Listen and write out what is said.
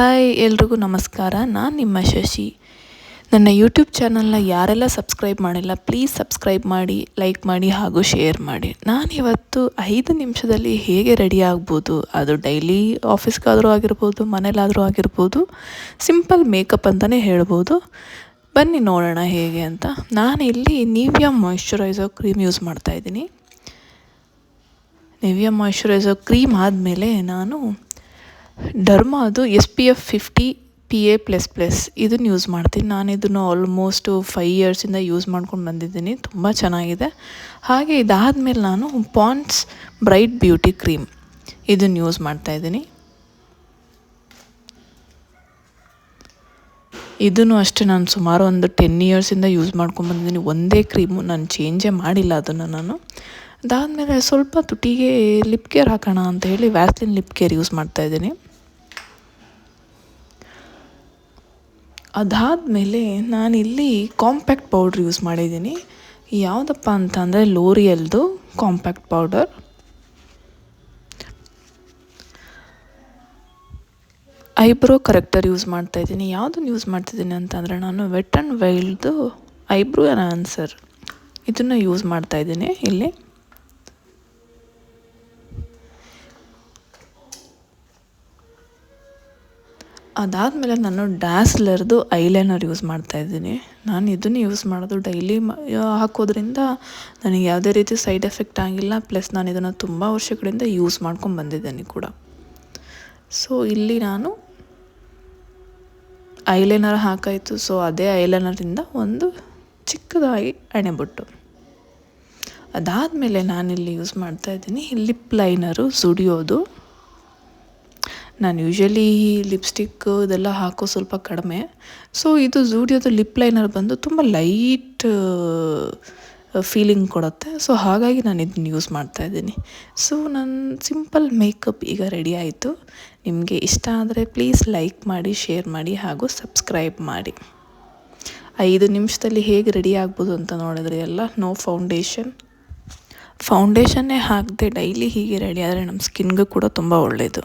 Hi ಎಲ್ರಿಗೂ ನಮಸ್ಕಾರ. ನಾನು ನಿಮ್ಮ ಶಶಿ. ನನ್ನ ಯೂಟ್ಯೂಬ್ ಚಾನಲ್ನ ಯಾರೆಲ್ಲ ಸಬ್ಸ್ಕ್ರೈಬ್ ಮಾಡಿಲ್ಲ ಪ್ಲೀಸ್ ಸಬ್ಸ್ಕ್ರೈಬ್ ಮಾಡಿ, ಲೈಕ್ ಮಾಡಿ ಹಾಗೂ ಶೇರ್ ಮಾಡಿ. ನಾನಿವತ್ತು 5 ನಿಮಿಷದಲ್ಲಿ ಹೇಗೆ ರೆಡಿ ಆಗ್ಬೋದು, ಅದು ಡೈಲಿ ಆಫೀಸ್ಗಾದರೂ ಆಗಿರ್ಬೋದು, ಮನೇಲಾದರೂ ಆಗಿರ್ಬೋದು, ಸಿಂಪಲ್ ಮೇಕಪ್ ಅಂತಲೇ ಹೇಳ್ಬೋದು. ಬನ್ನಿ ನೋಡೋಣ ಹೇಗೆ ಅಂತ. ನಾನಿಲ್ಲಿ ನಿವಿಯಾ ಮಾಯಿಶ್ಚರೈಸರ್ ಕ್ರೀಮ್ ಯೂಸ್ ಮಾಡ್ತಾಯಿದ್ದೀನಿ. ನಿವಿಯಾ ಮಾಯಿಶ್ಚರೈಸರ್ ಕ್ರೀಮ್ ಆದಮೇಲೆ ನಾನು ಡರ್ಮಾದು SPF 50 PA++ ಇದನ್ನು ಯೂಸ್ ಮಾಡ್ತೀನಿ. ನಾನು ಇದನ್ನು ಆಲ್ಮೋಸ್ಟ್ 5 ಇಯರ್ಸಿಂದ ಯೂಸ್ ಮಾಡ್ಕೊಂಡು ಬಂದಿದ್ದೀನಿ. ತುಂಬ ಚೆನ್ನಾಗಿದೆ. ಹಾಗೆ ಇದಾದಮೇಲೆ ನಾನು ಪಾಂಡ್ಸ್ ಬ್ರೈಟ್ ಬ್ಯೂಟಿ ಕ್ರೀಮ್ ಇದನ್ನು ಯೂಸ್ ಮಾಡ್ತಾಯಿದ್ದೀನಿ. ಇದನ್ನು ಅಷ್ಟೇ ನಾನು ಸುಮಾರು ಒಂದು 10 ಇಯರ್ಸಿಂದ ಯೂಸ್ ಮಾಡ್ಕೊಂಡು ಬಂದಿದ್ದೀನಿ. ಒಂದೇ ಕ್ರೀಮು ನಾನು ಚೇಂಜೇ ಮಾಡಿಲ್ಲ ಅದನ್ನು ನಾನು. ಅದಾದಮೇಲೆ ಸ್ವಲ್ಪ ತುಟಿಗೆ ಲಿಪ್ ಕೇರ್ ಹಾಕೋಣ ಅಂತ ಹೇಳಿ ವ್ಯಾಸ್ಲಿನ್ ಲಿಪ್ ಕೇರ್ ಯೂಸ್ ಮಾಡ್ತಾಯಿದ್ದೀನಿ. ಅದಾದಮೇಲೆ ನಾನಿಲ್ಲಿ ಕಾಂಪ್ಯಾಕ್ಟ್ ಪೌಡ್ರ್ ಯೂಸ್ ಮಾಡಿದ್ದೀನಿ. ಯಾವುದಪ್ಪ ಅಂತಂದರೆ ಲೋರಿಯಲ್ದು compact powder. Eyebrow corrector use ಮಾಡ್ತಾಯಿದ್ದೀನಿ. ಯಾವುದನ್ನು ಯೂಸ್ ಮಾಡ್ತಿದ್ದೀನಿ ಅಂತಂದರೆ ನಾನು ವೆಟ್ ಆ್ಯಂಡ್ ವೈಲ್ಡ್ದು ಐಬ್ರೋ ಎನ್ಹಾನ್ಸರ್ ಇದನ್ನು ಯೂಸ್ ಮಾಡ್ತಾಯಿದ್ದೀನಿ ಇಲ್ಲಿ. ಅದಾದಮೇಲೆ ನಾನು ಡ್ಯಾಸ್ಲರ್ದು ಐಲೈನರ್ ಯೂಸ್ ಮಾಡ್ತಾಯಿದ್ದೀನಿ. ನಾನು ಇದನ್ನು ಯೂಸ್ ಮಾಡೋದು ಡೈಲಿ ಹಾಕೋದ್ರಿಂದ ನನಗೆ ಯಾವುದೇ ರೀತಿ ಸೈಡ್ ಎಫೆಕ್ಟ್ ಆಗಿಲ್ಲ. ಪ್ಲಸ್ ನಾನು ಇದನ್ನು ತುಂಬ ವರ್ಷಗಳಿಂದ ಯೂಸ್ ಮಾಡ್ಕೊಂಡು ಬಂದಿದ್ದೀನಿ ಕೂಡ. ಸೊ ಇಲ್ಲಿ ನಾನು ಐಲೈನರ್ ಹಾಕಾಯಿತು. ಸೊ ಅದೇ ಐಲೈನರಿಂದ ಒಂದು ಚಿಕ್ಕದಾಗಿ ಎಣೆಬಿಟ್ಟು. ಅದಾದಮೇಲೆ ನಾನಿಲ್ಲಿ ಯೂಸ್ ಮಾಡ್ತಾಯಿದ್ದೀನಿ ಲಿಪ್ ಲೈನರು ಝುಡಿಯೋದು. ನಾನು ಯೂಶ್ವಲಿ ಲಿಪ್ಸ್ಟಿಕ್ ಇದೆಲ್ಲ ಹಾಕೋ ಸ್ವಲ್ಪ ಕಡಿಮೆ. ಸೊ ಇದು ಝುಡಿಯೋದು ಲಿಪ್ ಲೈನರ್ ಬಂದು ತುಂಬ ಲೈಟ್ ಫೀಲಿಂಗ್ ಕೊಡುತ್ತೆ. ಸೊ ಹಾಗಾಗಿ ನಾನು ಇದನ್ನ ಯೂಸ್ ಮಾಡ್ತಾಯಿದ್ದೀನಿ. ಸೊ ನನ್ನ ಸಿಂಪಲ್ ಮೇಕಪ್ ಈಗ ರೆಡಿ ಆಯಿತು. ನಿಮಗೆ ಇಷ್ಟ ಆದರೆ ಪ್ಲೀಸ್ ಲೈಕ್ ಮಾಡಿ, ಶೇರ್ ಮಾಡಿ ಹಾಗೂ ಸಬ್ಸ್ಕ್ರೈಬ್ ಮಾಡಿ. 5 ನಿಮಿಷದಲ್ಲಿ ಹೇಗೆ ರೆಡಿ ಆಗ್ಬೋದು ಅಂತ ನೋಡಿದ್ರೆ ಎಲ್ಲ ನೋ ಫೌಂಡೇಶನ್ನೇ ಹಾಕದೆ ಡೈಲಿ ಹೀಗೆ ರೆಡಿ ಆದರೆ ನಮ್ಮ ಸ್ಕಿನ್ಗೂ ಕೂಡ ತುಂಬ ಒಳ್ಳೆಯದು.